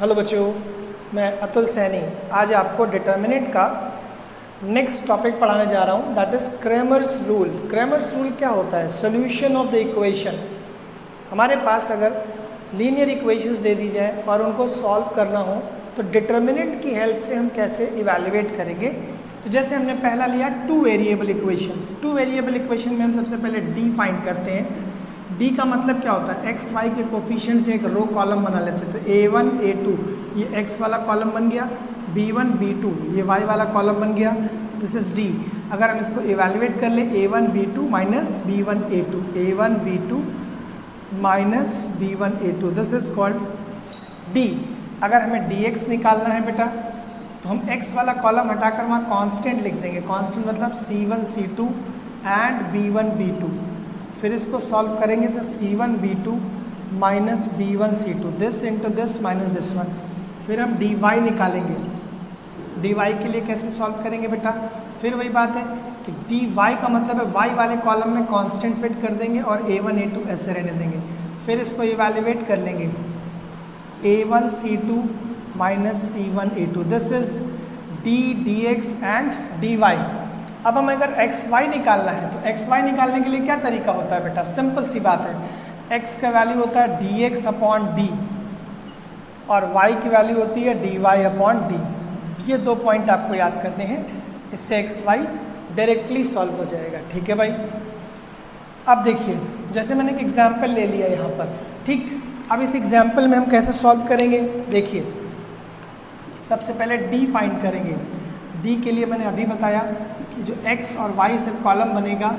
Hello बच्चों, मैं अतुल सैनी आज आपको डिटर्मिनेंट का नेक्स्ट टॉपिक पढ़ाने जा रहा हूँ, that is Cramer's rule. Cramer's rule क्या होता है? Solution of the equation. हमारे पास अगर लीनियर इक्वेशंस दे दी जाए और उनको सॉल्व करना हो तो डिटर्मिनेंट की हेल्प से हम कैसे इवैल्यूएट करेंगे। तो जैसे हमने पहला लिया two variable equation. Two variable equation में हम सबसे पहले डी फाइंड करते हैं। डी का मतलब क्या होता है? एक्स वाई के कोफिशिएंट से एक रो कॉलम बना लेते हैं। तो A1 A2 ये एक्स वाला कॉलम बन गया, B1 B2 ये वाई वाला कॉलम बन गया। This is D. अगर हम इसको इवैल्यूएट कर ले A1 B2 minus B1 A2, A1 B2 minus B1 A2, this is called D. अगर हमें dx निकालना है बेटा तो हम x वाला कॉलम हटाकर वहाँ कांस्टेंट लिख देंगे। कांस्टेंट मतलब C1 C2 and B1 B2। फिर इसको सॉल्व करेंगे तो C1 B2 minus B1 C2, this into this minus this one. फिर हम dy निकालेंगे। dy के लिए कैसे सॉल्व करेंगे बेटा? फिर वही बात है कि dy का मतलब है y वाले कॉलम में कांस्टेंट फिट कर देंगे और A1 A2 ऐसे रहने देंगे। फिर इसको इवैल्यूएट कर लेंगे, A1 C2 minus C1 A2, this is d dx and dy। अब हम अगर एक्स वाई निकालना है तो एक्स वाई निकालने के लिए क्या तरीका होता है बेटा? सिंपल सी बात है, एक्स का वैल्यू होता है dx अपॉन डी और वाई की वैल्यू होती है dy अपॉन डी। ये दो पॉइंट आपको याद करने हैं, इससे एक्स वाई डायरेक्टली सॉल्व हो जाएगा। ठीक है भाई। अब देखिए, जैसे मैंने एक एग्जाम्पल ले लिया यहाँ पर, ठीक। अब इस एग्जाम्पल में हम कैसे सॉल्व करेंगे? देखिए, सबसे पहले डी फाइंड करेंगे। डी के लिए मैंने अभी बताया कि जो x और y से कॉलम बनेगा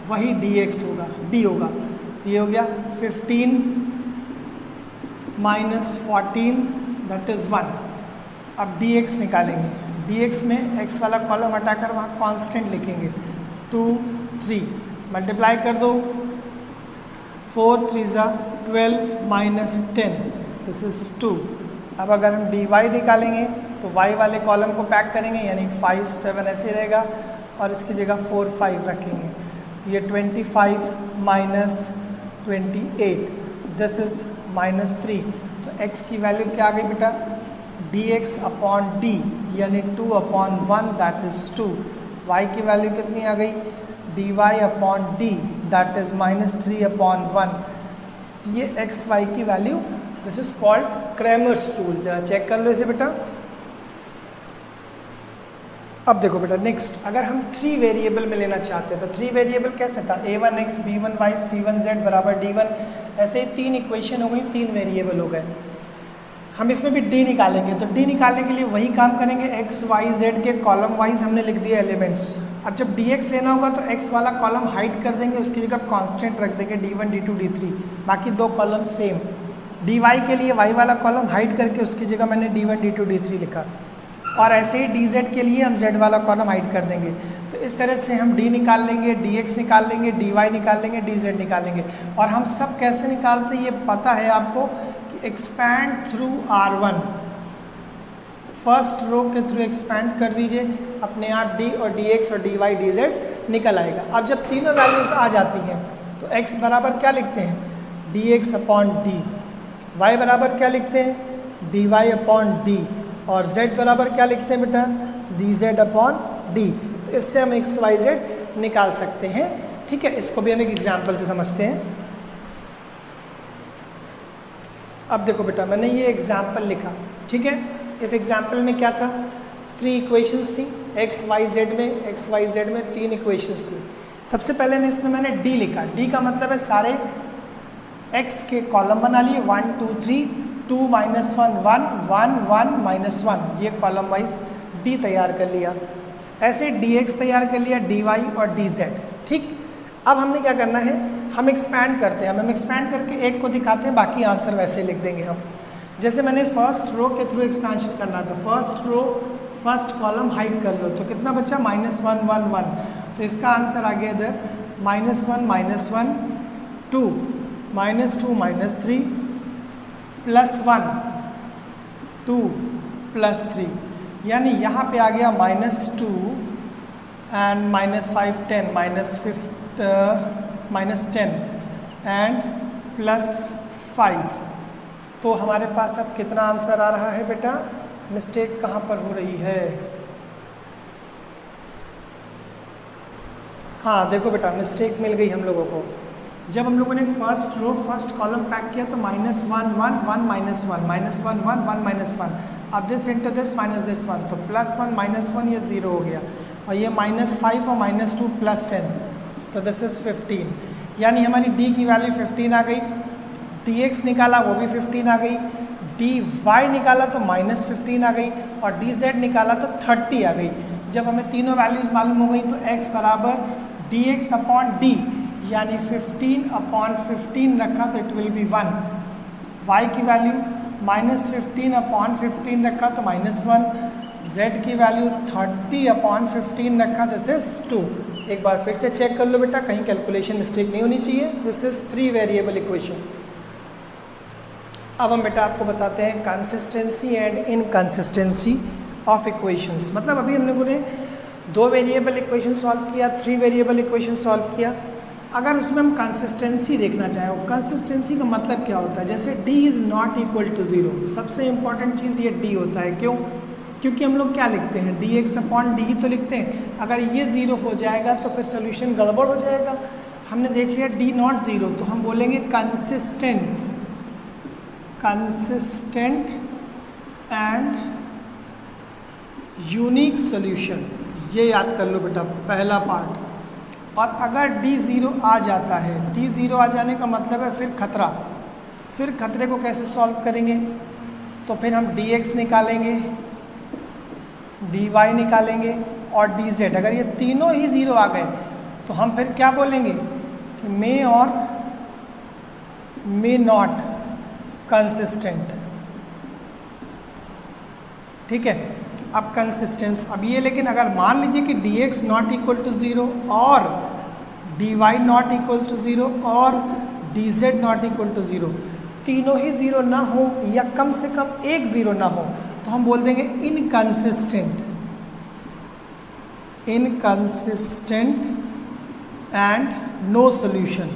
वही dx होगा, d होगा। ये हो गया 15 माइनस 14 दैट इज़ 1। अब dx निकालेंगे। dx में x वाला कॉलम हटाकर वहाँ कांस्टेंट लिखेंगे, 2 3 मल्टीप्लाई कर दो, 4 3 ज़ा 12 माइनस 10, दिस इज़ 2। अब अगर हम dy निकालेंगे तो y वाले कॉलम को पैक करेंगे, यानी 5 7 ऐसे रहेगा और इसकी जगह 4 5 रखेंगे। तो ये 25 माइनस 28, दिस इज माइनस 3। तो x की वैल्यू क्या आ गई बेटा? dx अपॉन d यानी 2 अपॉन 1 दैट इज 2। y की वैल्यू कितनी आ गई? dy upon d that is minus 3 upon 1। ये x y की value, this is called Cramer's rule. जरा चेक कर लो इसे बेटा। अब देखो बेटा, नेक्स्ट अगर हम 3 वेरिएबल में लेना चाहते हैं तो 3 वेरिएबल कैसे था? A1x B1y C1z बराबर D1। ऐसे ही 3 इक्वेशन हो गई, 3 वेरिएबल हो गए। हम इसमें भी D निकालेंगे। तो D निकालने के लिए वही काम करेंगे, x y z के कॉलम वाइज हमने लिख दिए एलिमेंट्स। अब जब dx लेना होगा तो x वाला कॉलम हाइड कर देंगे, उसकी जगह कांस्टेंट रख देंगे D1 D2 D3, बाकी दो कॉलम सेम। dy के लिए y वाला कॉलम हाइड करके उसकी जगह मैंने D1 D2 D3 लिखा, और ऐसे ही dz के लिए हम z वाला कॉलम हाइड कर देंगे। तो इस तरह से हम d निकाल लेंगे, dx निकाल लेंगे, dy निकाल लेंगे, dz निकाल लेंगे। और हम सब कैसे निकालते हैं ये पता है आपको कि expand through R1, first row के थ्रू एक्सपैंड कर दीजिए, अपने आप d और dx और dy dz निकल आएगा। अब जब तीनों वैल्यूज आ जाती हैं तो x बराबर क्या लिखते हैं? dx upon d। y बराबर क्या लिखते हैं? dy upon d। और z बराबर क्या लिखते हैं बेटा? dz upon d। तो इससे हम x y z निकाल सकते हैं। ठीक है, इसको भी हम एक एग्जाम्पल से समझते हैं। अब देखो बेटा, मैंने ये एग्जाम्पल लिखा, ठीक है। इस एग्जाम्पल में क्या था? 3 इक्वेशंस थी, x y z में 3 इक्वेशंस थी। सबसे पहले इसमें मैंने d लिखा। d का मतलब है सारे x के कॉलम बना लिए, 1 2 3, 2 माइनस 1 1 1 1 माइनस 1, ये कॉलम वाइज d तैयार कर लिया। ऐसे dx तैयार कर लिया, dy और dz। ठीक। अब हमने क्या करना है? हम एक्सपैंड करते हैं। हम एक्सपैंड करके एक को दिखाते हैं, बाकी आंसर वैसे लिख देंगे हम। जैसे मैंने फर्स्ट रो के थ्रू एक्सपेंशन करना था, first row first column hide कर लो, तो कितना बचा? -1 1 1। तो इसका आंसर आ गया इधर -1 -1 2 -2 -3 +1 2 +3, यानी यहाँ पे आ गया -2 एंड -5 10 -10 एंड +5। तो हमारे पास अब कितना आंसर आ रहा है बेटा, मिस्टेक कहाँ पर हो रही है? हाँ देखो बेटा, मिस्टेक मिल गई हम लोगों को। जब हम लोगों ने first row first column pack किया तो -1 1 1 -1 -1 -1 1 1 -1, अब this into this minus this 1, तो +1 -1 ये 0 हो गया, और ये -5 और -2 +10, तो दिस इज 15। यानी हमारी d की वैल्यू 15 आ गई, dx निकाला वो भी 15 आ गई, dy निकाला तो -15 आ गई, और dz निकाला तो 30 आ गई। जब हमें तीनों वैल्यूज़ मालूम हो गई तो x बराबर dx अपॉन d, यानी 15/15 रखा तो इट विल बी 1। y की वैल्यू -15/15 रखा तो -1, z की वैल्यू 30/15 रखा, दिस इज 2। एक बार फिर से चेक कर लो बेटा, कहीं कैलकुलेशन मिस्टेक नहीं होनी चाहिए। This is 3 variable equation. अब हम बेटा आपको बताते हैं consistency and inconsistency of equations. मतलब अभी हम लोगों ने 2 वेरिएबल इक्वेशन सॉल्व किया, 3 वेरिएबल इक्वेशन सॉल्व किया। अगर उसमें हम कंसिस्टेंसी देखना चाहें, कंसिस्टेंसी का मतलब क्या होता है? जैसे d is not equal to 0, सबसे इंपॉर्टेंट चीज़ ये d होता है। क्यों? क्योंकि हम लोग क्या लिखते हैं, dx अपॉन d ही तो लिखते हैं। अगर ये 0 हो जाएगा तो फिर सोल्यूशन गड़बड़ हो जाएगा। हमने देख लिया d नॉट 0, तो हम बोलेंगे कंसिस्टेंट एंड यूनिक सोल्यूशन। ये याद कर लो बेटा, पहला पार्ट। और अगर d 0 आ जाता है, d 0 आ जाने का मतलब है फिर खतरा। फिर खतरे को कैसे सॉल्व करेंगे? तो फिर हम dx निकालेंगे, dy निकालेंगे और dz। अगर ये तीनों ही 0 आ गए तो हम फिर क्या बोलेंगे कि मे और मे नॉट कंसिस्टेंट। ठीक है, अब कंसिस्टेंस अब ये, लेकिन अगर मान लीजिए कि dx नॉट इक्वल टू 0 और dy नॉट इक्वल टू 0 और dz नॉट इक्वल टू 0, तीनों ही 0 ना हो या कम से कम एक 0 ना हो, तो हम बोल देंगे इनकंसिस्टेंट एंड नो सोल्यूशन।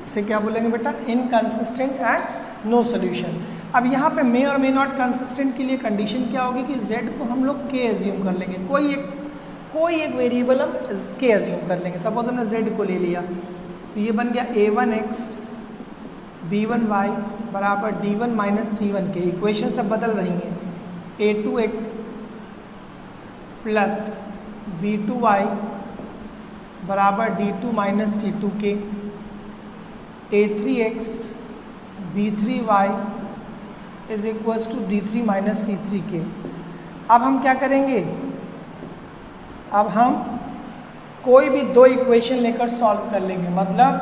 इसे क्या बोलेंगे बेटा? Inconsistent and no solution. अब यहाँ पे मे और मे नॉट कंसिस्टेंट के लिए कंडीशन क्या होगी कि z को हम लोग k एज्यूम कर लेंगे। कोई एक वेरिएबल हम k एज्यूम कर लेंगे। सपोज हमने z को ले लिया तो ये बन गया a1x b1y बराबर d1 माइनस c1 के। इक्वेशन सब बदल रही हैं। a2x प्लस b2y बराबर d2 माइनस c2 के। a3x b3y is equals to d3 minus c3 के। अब हम क्या करेंगे? अब हम कोई भी 2 इक्वेशन लेकर सॉल्व कर लेंगे। मतलब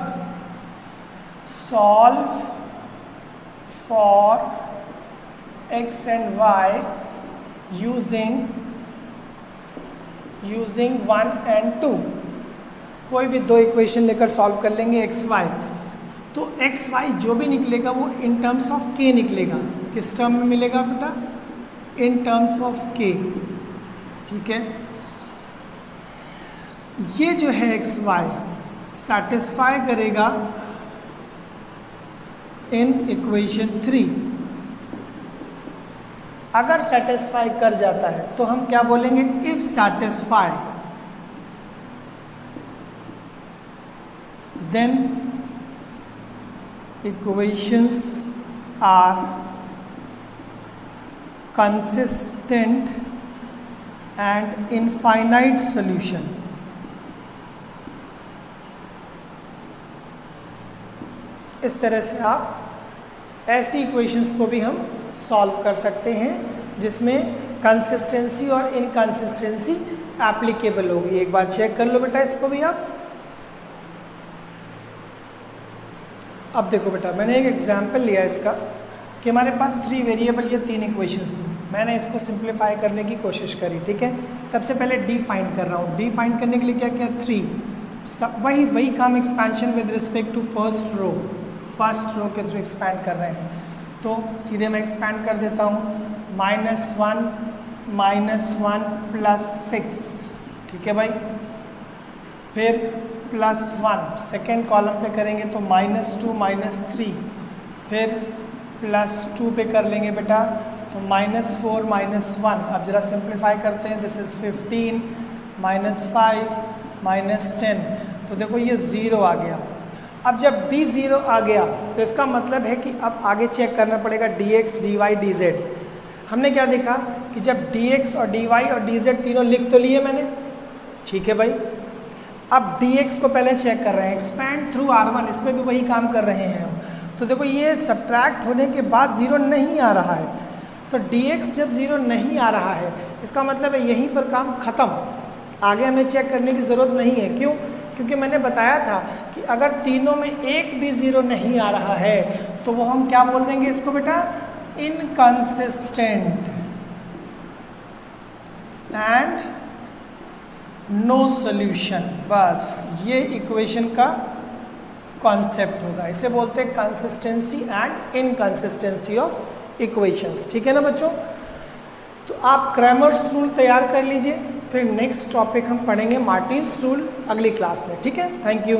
solve for x and y using 1 and 2। कोई भी 2 इक्वेशन लेकर सॉल्व कर लेंगे x y। तो एक्स वाई जो भी निकलेगा वो इन टर्म्स ऑफ के निकलेगा। किस टर्म में मिलेगा बेटा? इन टर्म्स ऑफ के। ठीक है, ये जो है एक्स वाई सेटिस्फाई करेगा इन इक्वेशन 3। अगर सेटिस्फाई कर जाता है तो हम क्या बोलेंगे? If satisfy then equations are consistent and infinite solution। इस तरह से आप ऐसी इक्वेशंस को भी हम सॉल्व कर सकते हैं जिसमें कंसिस्टेंसी और इनकंसिस्टेंसी एप्लीकेबल होगी। एक बार चेक कर लो बेटा इसको भी आप। अब देखो बेटा, मैंने एक एग्जाम्पल लिया इसका कि हमारे पास 3 वेरिएबल या 3 इक्वेशंस थी। मैंने इसको सिंप्लीफाई करने की कोशिश करी। ठीक है, सबसे पहले डी फाइंड कर रहा हूँ। डी फाइंड करने के लिए क्या किया? 3। सब वही काम expansion with respect to first row के थ्रू एक्सपैंड कर रहे हैं। तो सीधे मैं एक्सपैंड कर देता हूँ। -1 प्लस 6। ठीक है भाई, फिर +1 सेकेंड कॉलम पे करेंगे तो -2 -3 फिर +2 पे कर लेंगे बेटा, तो -4 -1, अब जरा सिंप्लीफाई करते हैं, दिस इज़ 15 -5 -10, तो देखो ये 0 आ गया। अब जब d 0 आ गया तो इसका मतलब है कि अब आगे चेक करना पड़ेगा dx dy dz। हमने क्या देखा कि जब dx और dy और dz तीनों लिख तो लिए मैंने, ठीक है भाई। अब dx को पहले चेक कर रहे हैं, एक्सपैंड थ्रू r1, इसमें भी वही काम कर रहे हैं। तो देखो ये सब्ट्रैक्ट होने के बाद 0 नहीं आ रहा है, तो dx जब 0 नहीं आ रहा है इसका मतलब है यहीं पर काम ख़त्म, आगे हमें चेक करने की ज़रूरत नहीं है। क्यों? क्योंकि मैंने बताया था कि अगर तीनों में एक भी 0 नहीं आ रहा है तो वो हम क्या बोल देंगे इसको बेटा, इनकंसिस्टेंट एंड नो सॉल्यूशन। बस ये इक्वेशन का कॉन्सेप्ट होगा, इसे बोलते हैं consistency and inconsistency of equations. ठीक है ना बच्चों? तो आप क्रैमर्स रूल तैयार कर लीजिए, फिर नेक्स्ट टॉपिक हम पढ़ेंगे मार्टिन्स रूल अगली क्लास में। ठीक है, थैंक यू।